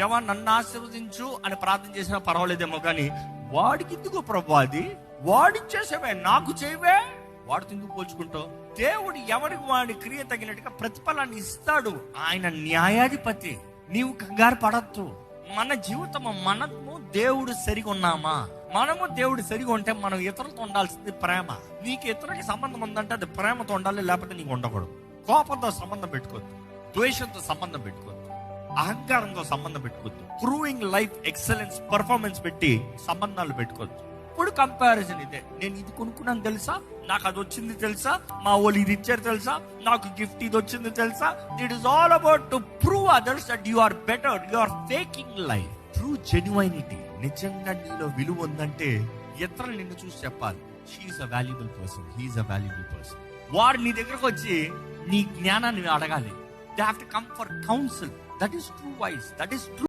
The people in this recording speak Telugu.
దేవా నన్ను ఆశీర్వదించు అని ప్రార్థన చేసినా పర్వాలేదేమో, కానీ వాడికి ఎందుకు ప్రభు అది, వాడికి చేసేవే నాకు చేయవే, వాడితో ఎందుకు పోల్చుకుంటావు? దేవుడు ఎవరికి వాడి క్రియ తగినట్టుగా ప్రతిఫలాన్ని ఇస్తాడు. ఆయన న్యాయాధిపతి. నీవు కంగారు పడద్దు. మన జీవితము, మనము దేవుడు సరిగా ఉన్నామా? మనము దేవుడు సరిగా ఉంటే మనం ఇతరులతో ఉండాల్సింది ప్రేమ. నీకు ఇతరులకి సంబంధం ఉందంటే అది ప్రేమతో ఉండాలి, లేకపోతే నీకు ఉండకూడదు. కోపంతో సంబంధం పెట్టుకోవద్దు, ద్వేషంతో సంబంధం పెట్టుకోవద్దు, అహంకారంతో సంబంధం పెట్టుకోవద్దు, ప్రూవింగ్ లైఫ్ ఎక్సలెన్స్ పర్ఫార్మెన్స్ పెట్టి సంబంధాలు పెట్టుకోవద్దు. ఇప్పుడు కంపారిజన్ ఇదే. నేను ఇది కొనుక్కున్నాను తెలుసా, నాకు అది వచ్చింది తెలుసా, మా వాళ్ళు ఇది ఇచ్చారు తెలుసా, నాకు గిఫ్ట్ ఇది వచ్చింది తెలుసా. It is all about to prove others that you are better. You are faking life. True genuinity, నిజంగా నీలో విలువ ఉందంటే ఇతరులు నిన్ను చూసి చెప్పాలి, she is a valuable person, he is a valuable person. వాడు నీ దగ్గరకు వచ్చి నీ జ్ఞానాన్ని అడగాలి. They have to come for counsel. That is true wise, that is true